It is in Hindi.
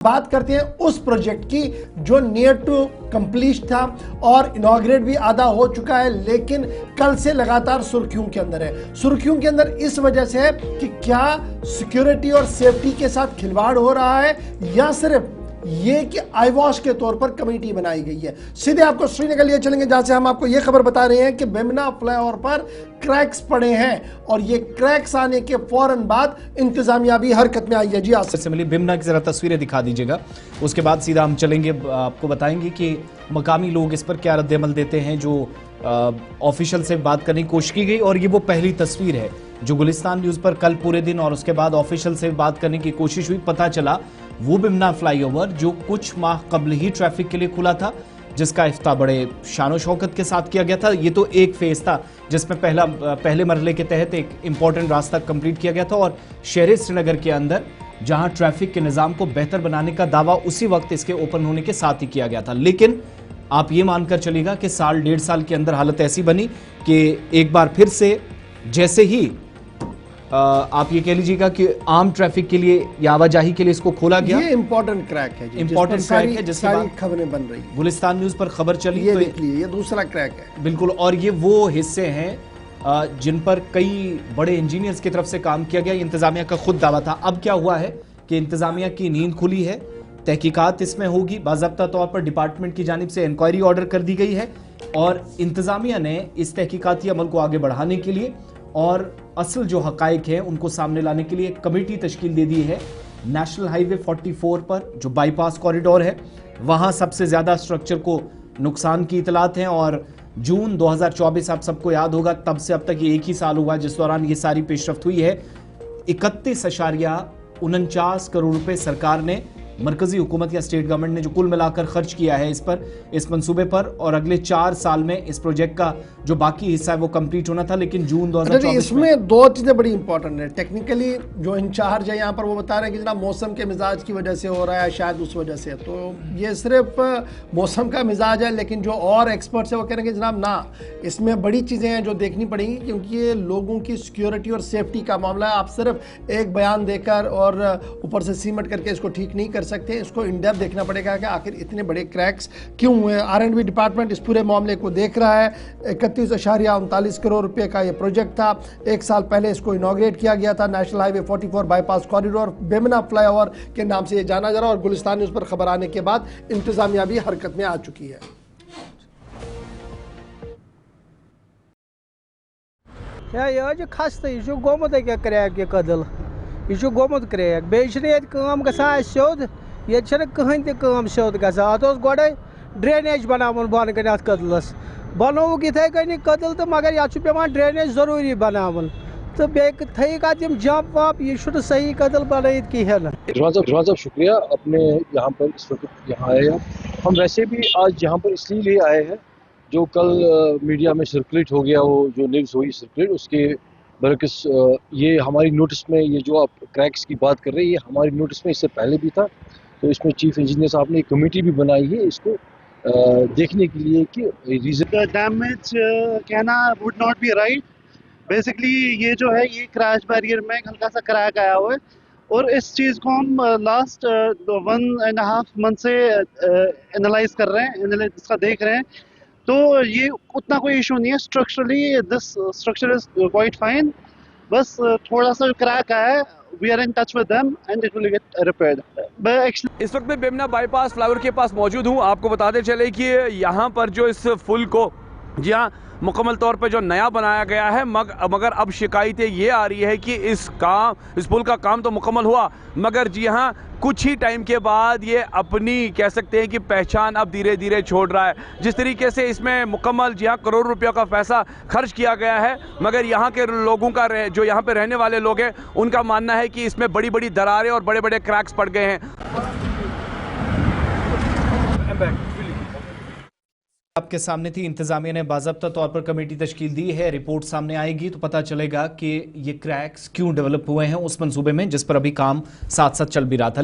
बात करते हैं उस प्रोजेक्ट की जो नियर टू कंप्लीट था और इनॉग्रेट भी आधा हो चुका है, लेकिन कल से लगातार सुर्खियों के अंदर है। सुर्खियों के अंदर इस वजह से है कि क्या सिक्योरिटी और सेफ्टी के साथ खिलवाड़ हो रहा है या सिर्फ ये कि आईवॉश के तौर पर कमेटी बनाई गई है। सीधे आपको श्रीनगर लिए चलेंगे जहां से हम आपको ये खबर बता रहे हैं कि बेमना फ्लाईओवर पर क्रैक्स पड़े हैं और ये क्रैक्स आने के फौरन बाद इंतजामिया भी हरकत में आई है। जी आपसे से मिली बेमना की जरा तस्वीरें दिखा दीजिएगा, उसके बाद सीधा हम चलेंगे, आपको बताएंगे कि मकामी लोग इस पर क्या रद्द-ए-अमल देते हैं। जो ऑफिशियल से बात करने की कोशिश की गई और ये वो पहली तस्वीर है जो गुलिस्तान न्यूज पर कल पूरे दिन और उसके बाद ऑफिशियल से बात करने की कोशिश हुई। पता चला वो बेमना फ्लाईओवर जो कुछ माह कबल ही ट्रैफिक के लिए खुला था, जिसका इफ्ता बड़े शानो शौकत के साथ किया गया था। ये तो एक फेज था जिसमें पहले मरहले के तहत एक इंपॉर्टेंट रास्ता कंप्लीट किया गया था और शहर श्रीनगर के अंदर जहां ट्रैफिक के निजाम को बेहतर बनाने का दावा उसी वक्त इसके ओपन होने के साथ ही किया गया था। लेकिन आप ये मानकर चलिएगा कि साल डेढ़ साल के अंदर हालत ऐसी बनी कि एक बार फिर से जैसे ही आप ये कह लीजिएगा कि आम ट्रैफिक के लिए या आवाजाही के लिए इसको खोला गया। ये इंपॉर्टेंट क्रैक है, इंपॉर्टेंट क्रैक है जिसकी सारी खबरें बन रही है। गुलिस्तान न्यूज पर खबर चली ये तो देख लीजिए, ये दूसरा क्रैक है बिल्कुल। और ये वो हिस्से हैं जिन पर कई बड़े इंजीनियर्स की तरफ से काम किया गया। इंतजामिया का खुद दावा था। अब क्या हुआ है कि इंतजामिया की नींद खुली है, तहकीकात इसमें होगी, बाज़ाब्ता तौर पर डिपार्टमेंट की जानिब से इंक्वायरी ऑर्डर कर दी गई है और इंतजामिया ने इस तहकीकाती अमल को आगे बढ़ाने के लिए और असल जो हकाइक हैं उनको सामने लाने के लिए एक कमेटी तश्कील दे दी है। नेशनल हाईवे 44 पर जो बाईपास कॉरिडोर है वहां सबसे ज्यादा स्ट्रक्चर को नुकसान की इतलात हैं और जून 2024 आप सबको याद होगा तब से अब तक ये एक ही साल हुआ जिस दौरान ये सारी पेशरफ्त हुई है। 31.49 करोड़ रुपए सरकार ने, मरकजी हुकूमत या स्टेट गवर्नमेंट ने जो कुल मिलाकर खर्च किया है इस मंसूबे पर और अगले 4 साल में इस प्रोजेक्ट का जो बाकी हिस्सा है वो कंप्लीट होना था। लेकिन जून 2024 इसमें दो चीज़ें बड़ी इंपॉर्टेंट है। टेक्निकली जो इंचार्ज है यहाँ पर वो बता रहे हैं कि जनाब मौसम के मिजाज की वजह से हो रहा है, शायद उस वजह से। तो ये सिर्फ मौसम का मिजाज है, लेकिन जो और एक्सपर्ट्स है वो कह रहे हैं कि जनाब ना, इसमें बड़ी चीज़ें हैं जो देखनी पड़ेंगी क्योंकि ये लोगों की सिक्योरिटी और सेफ्टी का मामला है। आप सिर्फ एक बयान देकर और ऊपर से सीमेंट करके इसको ठीक नहीं कर सकते। इसको इन डेप्थ देखना पड़ेगा कि आखिर इतने बड़े क्रैक्स क्यों हुए। R&B डिपार्टमेंट इस पूरे मामले को देख रहा है। 31.39 करोड़ रुपए का ये प्रोजेक्ट था। एक साल पहले इसको इनॉग्रेट किया गया था। National highway 44 bypass corridor Bemina flyover के नाम से ये जाना जा रहा है और गुलिस्तान न्यूज़ पर खबर आने के बाद इंतजामिया भी हरकत में आ चुकी है। यह खस्त यह गोमुत क्रैक यह कदल यह गोमुत क्रैक बे काम गसान स्योद ये कहन तम स्योद गसान गोड़े ड्रेनेज बनावन बन कन अत कदलस बनोक इथे कन कदल तो मगर ये पेवान ड्रेनेज जरूरी बनावन तो बे थक जंप वंप यह सही कदल बनाई कहें। रिजवान साहब शुक्रिया, अपने यहाँ पर इस वक्त यहाँ आए हैं। हम वैसे भी आज यहाँ पर इसलिए आए हैं जो कल मीडिया में सर्कुलेट हो गया, वो जो न्यूज़ हुई सर्कुलेट उसके बरकस ये हमारी नोटिस में, ये जो आप क्रैक्स की बात कर रहे हैं ये हमारी नोटिस में इससे पहले भी था। तो इसमें चीफ इंजीनियर साहब ने एक कमेटी भी बनाई है इसको देखने के लिए कि रीजन डैमेज कहना would not be right. Basically ये जो है ये क्रैश बैरियर में हल्का सा क्रैक आया हुआ है और इस चीज़ को हम लास्ट 1.5 मंथ से एनालाइज कर रहे हैं, इसका देख रहे हैं। तो ये उतना कोई इशू नहीं है। Structurally this structure is quite fine, बस थोड़ा सा क्रैक आया है। We are in touch with them and it will get repaired. इस वक्त मैं बेमना बाईपास फ्लाईओवर के पास मौजूद हूँ। आपको बताते चले कि यहाँ पर जो इस पुल को, जी हाँ, मुकम्मल तौर पे जो नया बनाया गया है, मगर अब शिकायतें ये आ रही है कि इस पुल का काम तो मुकम्मल हुआ मगर जी हाँ कुछ ही टाइम के बाद ये अपनी कह सकते हैं कि पहचान अब धीरे धीरे छोड़ रहा है। जिस तरीके से इसमें मुकम्मल जी हाँ करोड़ रुपयों का पैसा खर्च किया गया है, मगर यहाँ के लोगों का जो यहाँ पे रहने वाले लोग हैं उनका मानना है कि इसमें बड़ी बड़ी दरारें और बड़े बड़े क्रैक्स पड़ गए हैं। आपके सामने थी, इंतजामिया ने बाज़ाब्ता तौर पर कमेटी तश्कील दी है। रिपोर्ट सामने आएगी तो पता चलेगा कि ये क्रैक्स क्यों डेवलप हुए हैं उस मंसूबे में जिस पर अभी काम साथ साथ चल भी रहा था।